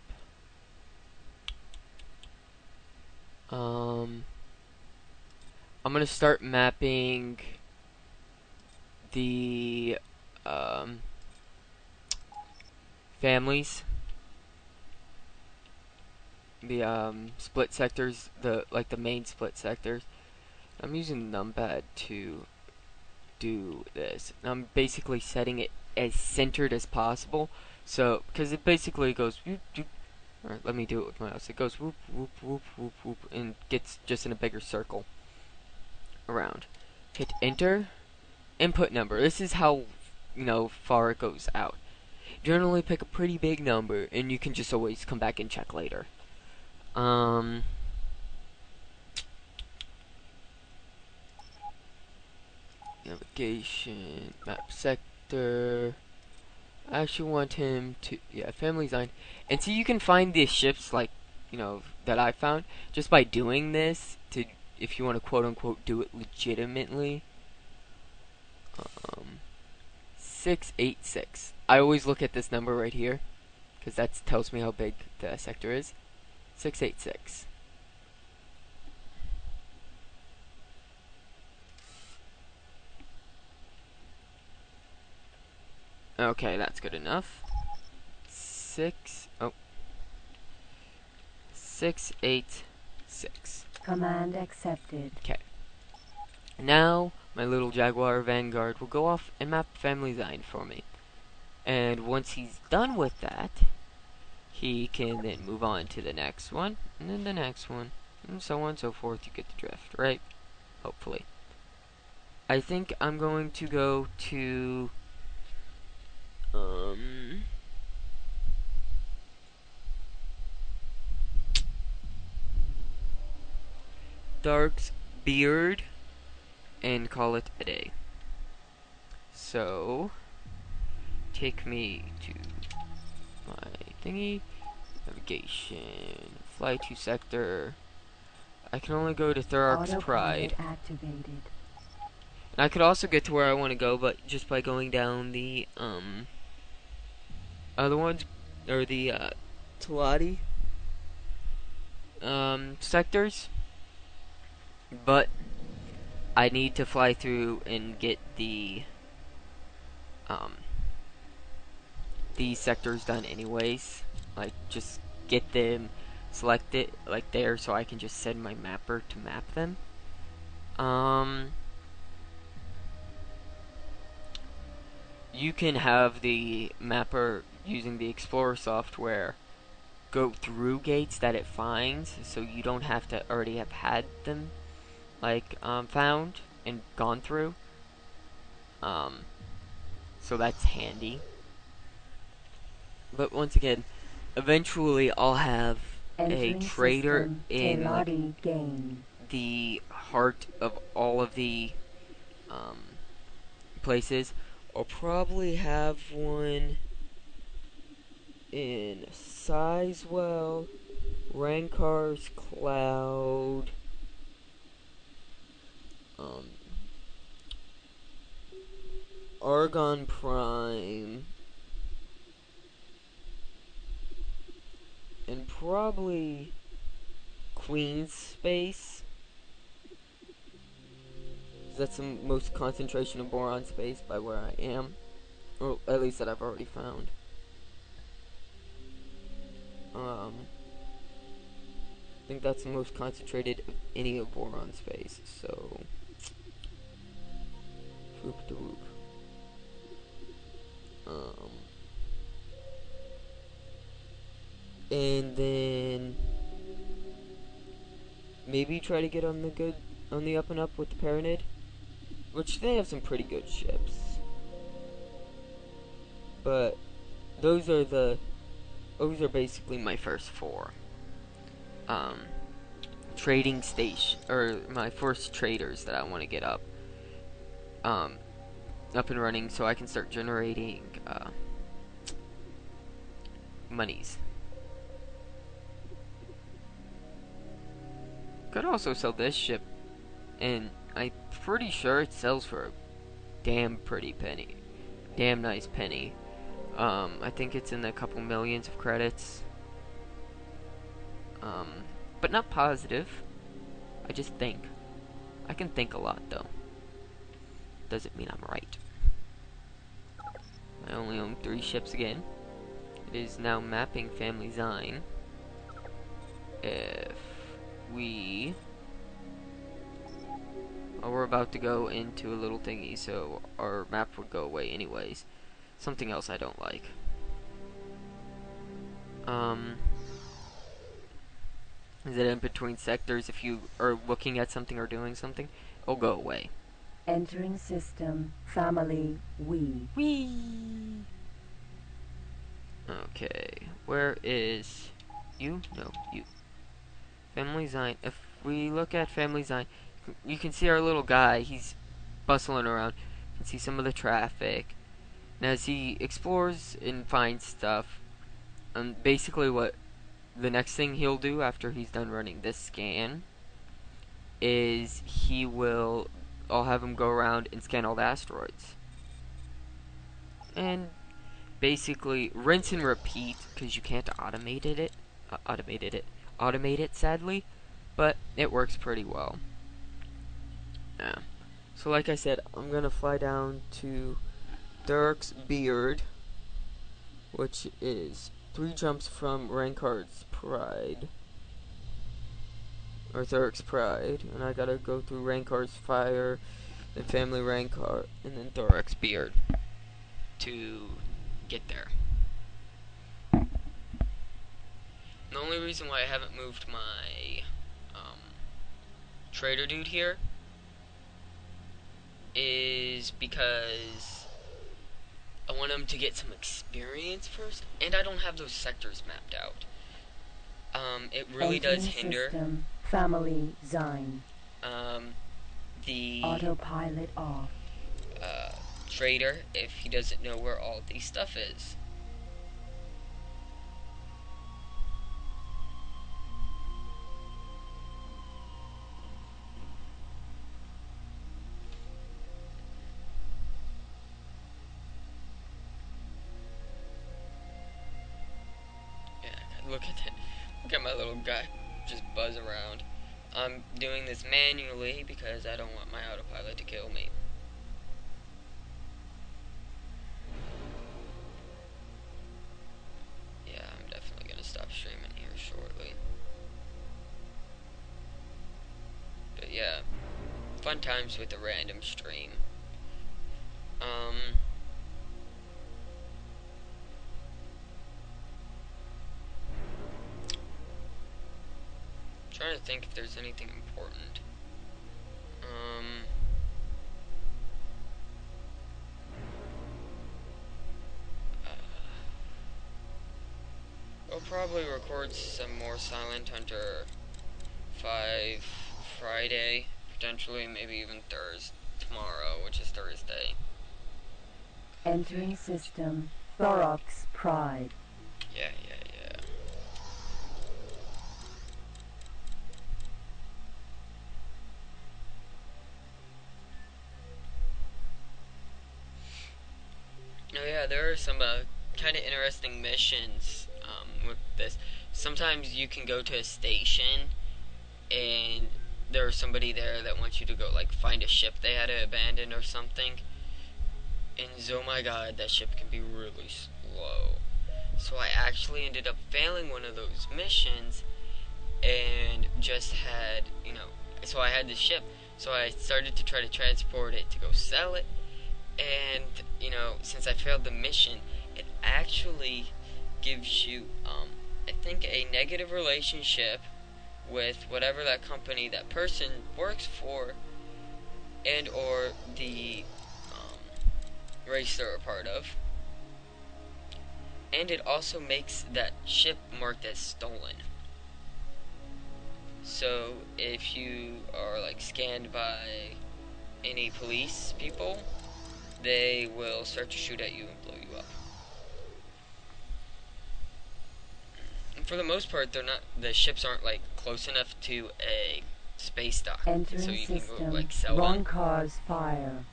I'm gonna start mapping the families, the split sectors, the main split sectors. I'm using the numpad to do this. I'm basically setting it as centered as possible, so because it basically goes whoop, whoop. Alright, let me do it with my mouse. It goes whoop whoop whoop whoop whoop and gets just in a bigger circle around. Hit enter. Input number. This is how far it goes out. Generally pick a pretty big number and you can just always come back and check later. Navigation, map sector. I actually want him to, yeah, family design. And so you can find these ships that I found just by doing this to, if you want to quote unquote do it legitimately. 686. I always look at this number right here because that tells me how big the sector is. 686. Okay, that's good enough. 686. Command accepted. Okay. Now, my little Jaguar Vanguard will go off and map family design for me. And once he's done with that, he can then move on to the next one, and then the next one, and so on and so forth. You get the drift, right? Hopefully. I think I'm going to go to Dark's Beard and call it a day. So take me to my thingy. Navigation. Fly to sector. I can only go to Thurark's Pride. Activated. And I could also get to where I want to go, but just by going down the other ones, or the Talati sectors. But I need to fly through and get the these sectors done anyways. Like, just get them selected like there so I can just send my mapper to map them. You can have the mapper using the Explorer software go through gates that it finds, so you don't have to already have had them found and gone through. So that's handy. But once again, eventually I'll have Entering a trader system, in gain. the heart of all of the places. I'll probably have one in Sizewell, Rankar's Cloud, Argon Prime, and probably Queen's Space. That's the most concentration of boron space by where I am, or at least that I've already found. I think that's the most concentrated of any of boron space, so whoop de whoop. and then maybe try to get on the up and up with the Paranid, which they have some pretty good ships. But those are basically my first four. Trading station, or my first traders that I want to get up and running, so I can start generating monies. Could also sell this ship, and I'm pretty sure it sells for a damn nice penny. I think it's in a couple millions of credits. But not positive. I just think. I can think a lot, though. Doesn't mean I'm right. I only own 3 ships again. It is now mapping Family Zine. If we... Oh, we're about to go into a little thingy, so our map would go away anyways. Something else I don't like. Is it in between sectors? If you are looking at something or doing something, it'll go away. Entering system. Family. We. Okay. Where is you? No, you. Family Zine. If we look at Family Zine, you can see our little guy. He's bustling around. You can see some of the traffic. And as he explores and finds stuff, basically what the next thing he'll do after he's done running this scan is I'll have him go around and scan all the asteroids. And basically rinse and repeat, because you can't automate it sadly, but it works pretty well. Yeah. So like I said, I'm gonna fly down to Dirk's Beard, which is 3 jumps from Rankard's Pride, or Thurik's Pride, and I gotta go through Rankard's Fire, then Family Rankard, and then Thurik's Beard to get there. The only reason why I haven't moved my trader dude here is because I want him to get some experience first, and I don't have those sectors mapped out. It really does hinder. System. Family Zine. The Autopilot off. Trader, if he doesn't know where all the stuff is. Look at that. Look at my little guy just buzz around. I'm doing this manually because I don't want my autopilot to kill me. Yeah, I'm definitely gonna stop streaming here shortly. But yeah, fun times with a random stream. Trying to think if there's anything important. I'll probably record some more Silent Hunter 5 Friday, potentially maybe even tomorrow, which is Thursday. Entering system. Thorok's Pride. Yeah. Oh yeah, there are some kind of interesting missions with this. Sometimes you can go to a station and there's somebody there that wants you to go like find a ship they had to abandon or something. And oh my god, that ship can be really slow. So I actually ended up failing one of those missions and just had, so I had the ship. So I started to try to transport it to go sell it. And, since I failed the mission, it actually gives you, I think, a negative relationship with whatever that company that person works for, and or the race they're a part of. And it also makes that ship marked as stolen. So if you are like scanned by any police people, they will start to shoot at you and blow you up. And for the most part, the ships aren't like close enough to a space dock, Entering so you can go system. like sell Wrong them. cars fire.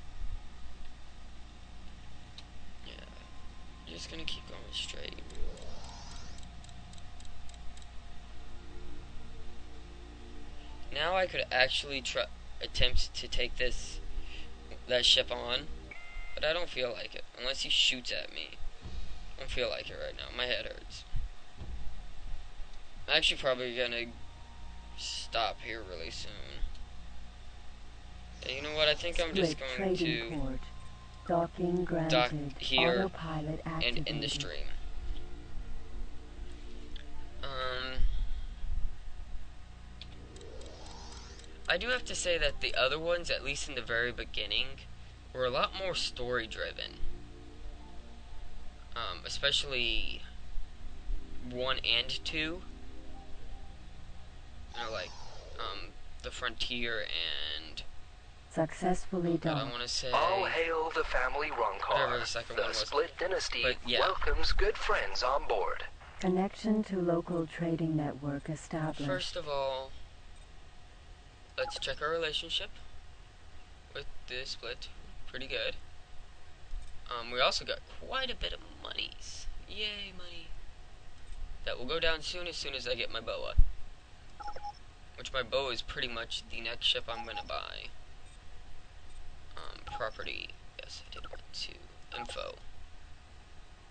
Yeah, I'm just gonna keep going straight. Now I could actually attempt to take that ship on, but I don't feel like it unless he shoots at me. I don't feel like it right now. My head hurts. I'm actually probably gonna stop here really soon. And you know what? I think I'm just going to Port. Docking granted. dock here Autopilot and activated. end the stream. I do have to say that the other ones, at least in the very beginning, were a lot more story driven. Especially 1 and 2. You know, like, the Frontier and... Successfully I done. want to say... All hail the family whatever Ronkar. the second The one was. Split Dynasty But, yeah. welcomes good friends on board. Connection to local trading network established. First of all, let's check our relationship with the Split. Pretty good. We also got quite a bit of monies. Yay, money. That will go down soon as I get my boa. Which my boa is pretty much the next ship I'm gonna buy. Property. Yes, I did want to. Info.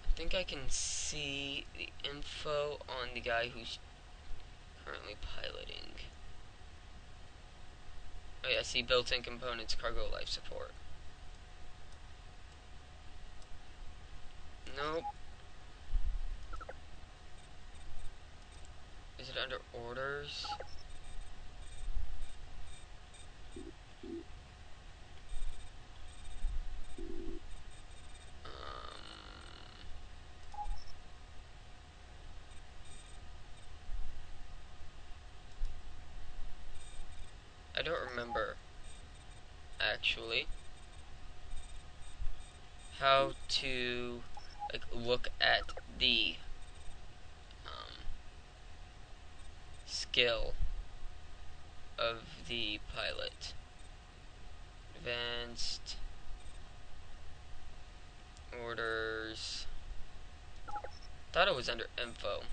I think I can see the info on the guy who's currently piloting. Oh yeah, see built-in components, cargo life support. Nope. Is it under orders? I don't remember, actually, how to like look at the skill of the pilot. Advanced orders. Thought it was under info.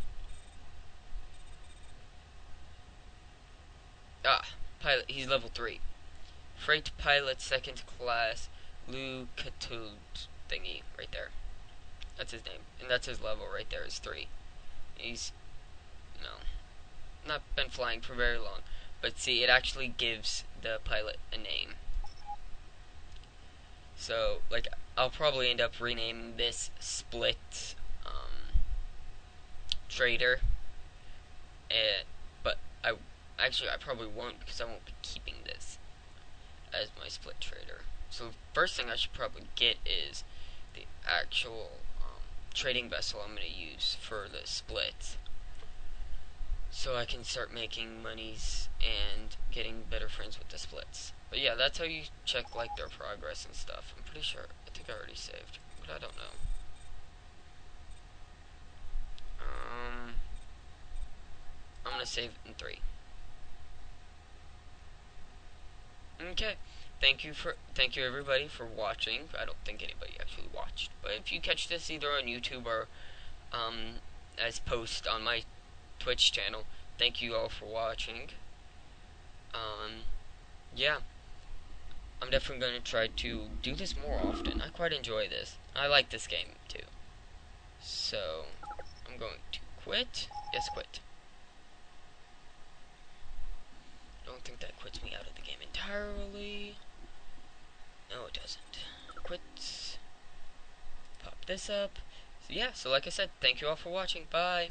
Ah, pilot. He's level 3. Freight pilot, 2nd class, Lou Catul thingy right there. That's his name, and that's his level right there. Is 3. He's, you know, not been flying for very long, but see, it actually gives the pilot a name. So, like, I'll probably end up renaming this Split Trader, but I probably won't, because I won't be keeping this as my Split Trader. So the first thing I should probably get is the actual trading vessel I'm going to use for the Split, so I can start making monies and getting better friends with the Splits. But yeah, that's how you check like their progress and stuff. I'm pretty sure. I think I already saved, but I don't know. I'm gonna save in 3. Okay. Thank you everybody for watching. I don't think anybody actually watched, but if you catch this either on YouTube or as post on my Twitch channel, thank you all for watching. Yeah, I'm definitely going to try to do this more often. I quite enjoy this. I like this game too. So, I'm going to quit. Yes, quit. I don't think that quits me out of the game entirely. No, it doesn't. Quit. Pop this up. So yeah, so like I said, thank you all for watching. Bye.